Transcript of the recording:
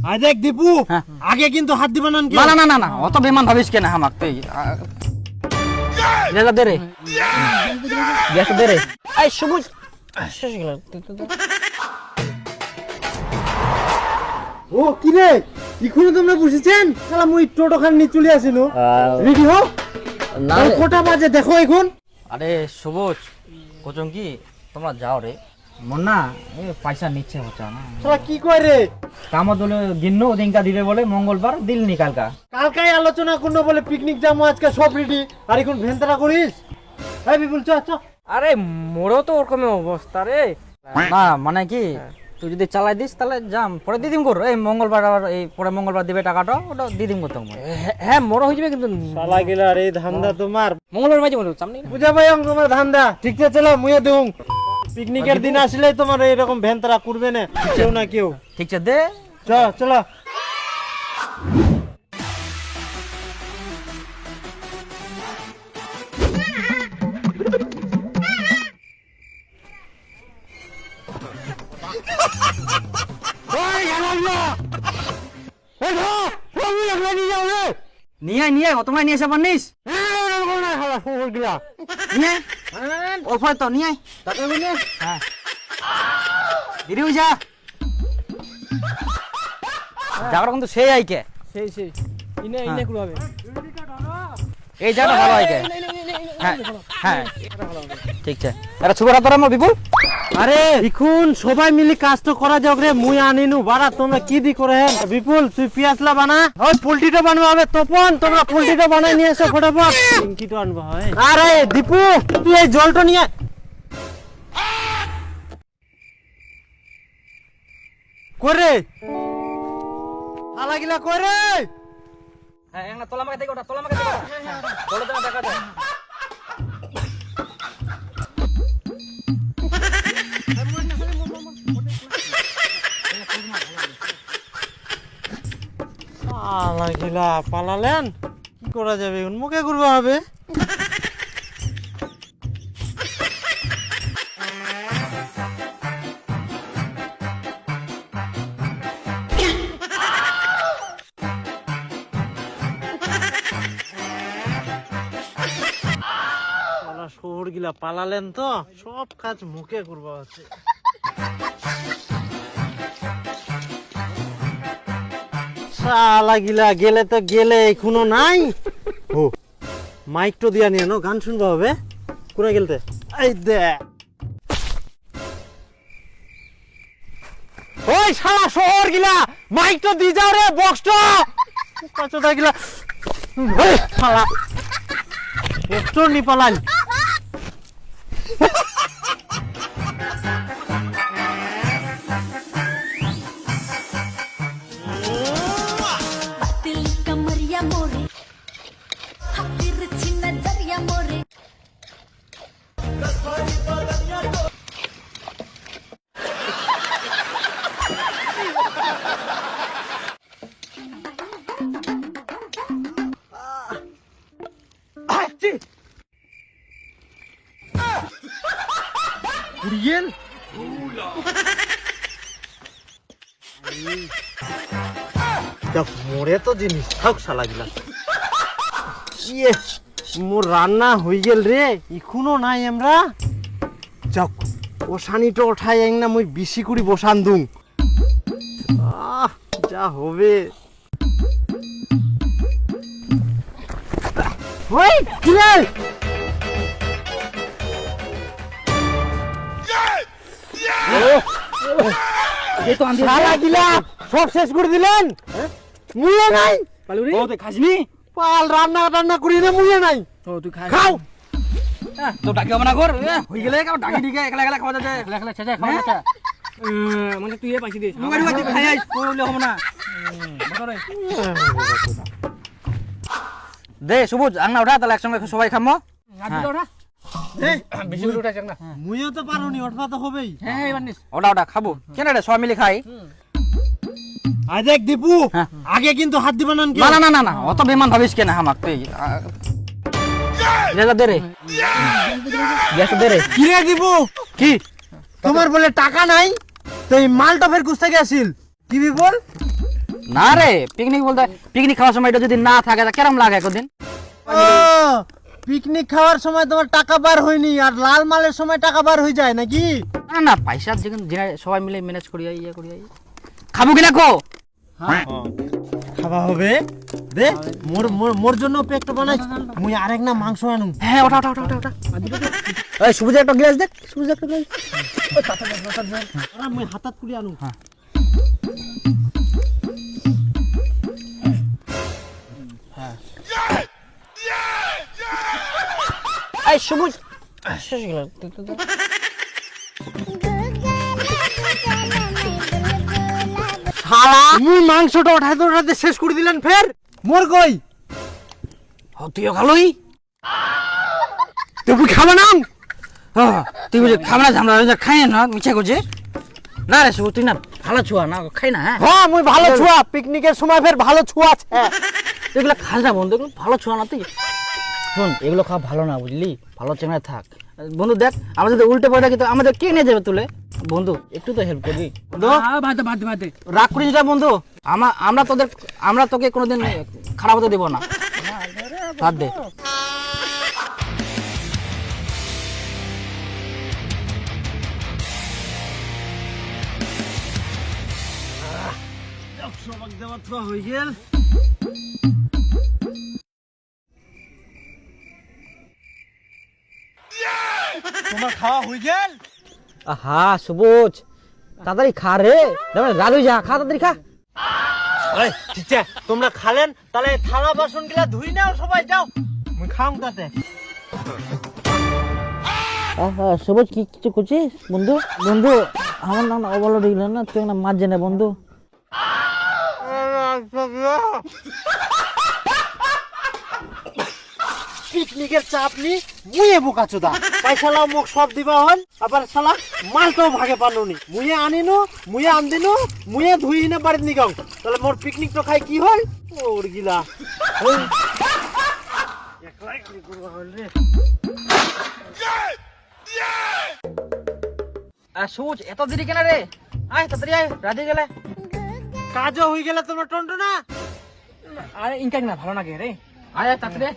I দেখ দীপু, আগে কিন্তু হাত দিবা না। না না না না অত বেমান ভাবিস কেন হামাক তুই লেলা দে রে গ্যাস দে রে এই সবুজ শেষ গেল ও কি রে, এখনো তোমরা বসেছেন? শালা মুই টোটো খান নিয়ে চলে আসিনো। রেডি হও না আর কটা বাজে দেখো এখন। আরে সবুজ কোচং কি তোমরা যাও রে মন না পয়সা নিচ্ছে হচ্ছে না শালা কি কয় রে? কাম দলে গিন্ন ওদিনকা দিবে বলে মঙ্গলবার দিল নি কালকা কালকাই আলোচনা করনো বলে পিকনিক যাবো আজকে সব রেডি, আর এখন ভেন্তরা করিস। এই বিপুল চ চ। আরে মোরও তো ওরকম অবস্থা রে না মানে কি তুই যদি চালাই দিস তাহলে যাম পরে দিদিম কর এই মঙ্গলবার আবার এই পরে মঙ্গলবার দিবে টাকাটা ওটা দিদিম করতে হ্যাঁ মোরও হয়ে যাবে কিন্তু শালা গেলা রে ধান্দা তোমার। মঙ্গলবার মাঝে বলো সামনে বুঝা ভাই তোমার ধান্দা ঠিক আছে, চলো মুয়ে দেউং। পিকনিকের দিন আসলে তোমার এরকম ভেন্তরা করবে না কেউ না কেউ। ঠিক আছে দে চ চলো। নিয়ে তোমায় নিয়ে এসে পারিস নিয়ে ওপর তো নিয়ে হ্যাঁ দিদি যা যাবার কিন্তু সেই আইকে সেই সেই ইনে ইনে কুলো হবে এই জায়গাটা ভালো আইকে হ্যাঁ হ্যাঁ ঠিক আছে আরে শুভ রাত আমার বিপুল। আরে এখন সবাই মিলে কাজ তো করা যাক রে, মুই আনিনু বাড়া তোমরা কি দি করে হেন। বিপুল তুই পিয়াসলা বানা, ওই পোল্ট্রিটা বানাবো হবে। তপন তোমরা পোল্ট্রিটা বানাই নিয়ে এসো ফটাফট। পিঙ্কিটা আনবা হয়। আরে দীপু তুই এই জলটা নিয়ে করে হালা গিলা করে। হ্যাঁ একটা তোলা আমাকে দেখো ওটা তোলা আমাকে দেখো বলে দাও দেখা যায় হালা গিলা পালালেন, কি করা যাবে এখন? মুখে করবা হবে। শহর গিলা পালালেন তো সব কাজ মুখে করবা হচ্ছে। শালা গিলা গেলে তো গেলে এখনো নাই। ও মাইক তো দিয়া নিয়ে নো, গান শুনবা হবে। কোনে গেলতে এই দে ওই শালা শহর গিলা মাইক তো দি যাও রে, বক্স তো কতটা গিলা ওই শালা বক্স তো নি পালান। Kuriel. দেখ মোরে তো জিনিস থাক শালা গিলা। ইয়ে মোর রান্না হই গেল রে, এখনো নাই আমরা। যাক ও সানিটা ওঠাই এক না মুই বেশি করে বসান দুং। যা হবে ওই কিরে শালা গিলা সব শেষ করে দিলেন। মুয়ে নাই পালুরি ও তুই খাসনি পাল রান্না টান্না করি না, মুয়ে নাই। তো তুই খাও তো ডাকি হবে না কর হয়ে গেলে ডাকি দিকে একলা একলা খাওয়া যাচ্ছে একলা একলা ছেছে খাওয়া না মানে তুই এ পাইছি দিস মুগাড়ি বাজি খাই আইস করলে হবে না বসরে দে সবুজ আংনা ওঠা তাহলে একসঙ্গে সবাই খামো গাড়ি ওটা বেশি করে উঠাইছ না মুইও তো পারুনি, ওঠা তো হবেই। হ্যাঁ এবার নিস ওটা ওটা খাবো কেন রে সবাই মিলে খাই আই দেখ দীপু, আগে কিন্তু হাত দিবা না। না না না না অত বেমান ভাবিস কেন হামাক তুই লেলা দে রে গ্যাস দে রে কি রে দীপু, কি তোমার বলে টাকা নাই তো এই মালটা ফের কুছ থেকে আসিল কি বল? না রে পিকনিক বলতে পিকনিক খাওয়ার সময় এটা যদি না থাকে তা কেরম লাগে একদিন? পিকনিক খাওয়ার সময় তোমার টাকা বার হয়নি আর লাল মালের সময় টাকা বার হয়ে যায় নাকি? না না পয়সা যেখানে সবাই মিলে ম্যানেজ করি ইয়ে করি খাবো কিনা কো? খাওয়া হবে দে মোর মোর মোর জন্য পেকটা বানাই মুই আরেক না মাংস আনুম। হ্যাঁ ওটা ওটা ওটা ওটা এই সবুজ একটা গ্লাস দেখ সবুজ একটা গ্লাস মুই হাতাত তুলি আনুম। এই সবুজ শেষ গেল শালা মুই মাংসটা উঠাইতে উঠাইতে শেষ করে দিলেন ফের মোর কই তুইও খালোই তুই খাবে না? তুই বুঝে খাবে না ঝামলা খাই না মিছা করছে না রে সবুজ তুই না ভালো ছুয়া না খাই না হ্যাঁ হ্যাঁ মুই ভালো ছুয়া পিকনিকের সময় ফের ভালো ছুয়া আছে। তুই এগুলো খাস না বন্ধু এগুলো ভালো ছুয়া না তুই শোন এগুলো খাওয়া ভালো না বুঝলি ভালো চেঙ্গায় থাক বন্ধু দেখ আমরা যদি উল্টে পড়ে থাকি তো আমাদের কে নিয়ে যাবে তুলে বন্ধু একটু তো হেল্প করবি বন্ধু ভাতে ভাতে ভাতে রাগ করিস না বন্ধু আমরা তোকে কোনোদিন খারাপ হতে দেব না বাদ দে সবাক দেওয়া তো হয়ে গেল। তোমার খাওয়া হয়ে গেল? আহা সবুজ তাড়াতাড়ি খা রে রাজু যা খা তাড়াতাড়ি খা এই ঠিক আছে তোমরা খালেন তাহলে থালা বাসন গুলা ধুই নাও সবাই যাও মুই খাম তাতে। আহা সবুজ কি কিছু করছিস বন্ধু বন্ধু আমার নাম অবলো দিল না তুই না মাছ জেনে বন্ধু পিকনিকের চাপ নি মুয়ে বোকা চোদা পয়সা লাও মোক সব দিবা হল আবার শালা মালটাও ভাগে পানুনি মুয়ে আনিনু মুয়ে আনদিনু মুয়ে ধুই না বাড়িতে নিগাও তাহলে মোর পিকনিক তো খাই কি হল ওর গিলা একলাই কি করবা হল রে। সবুজ এত দেরি কেন রে আয় তাড়াতাড়ি আয় রাজি গেলে কাজও হয়ে গেলে তোমরা টন্টো না আরে ইনকাক না ভালো না গে রে আয় তাড়াতাড়ি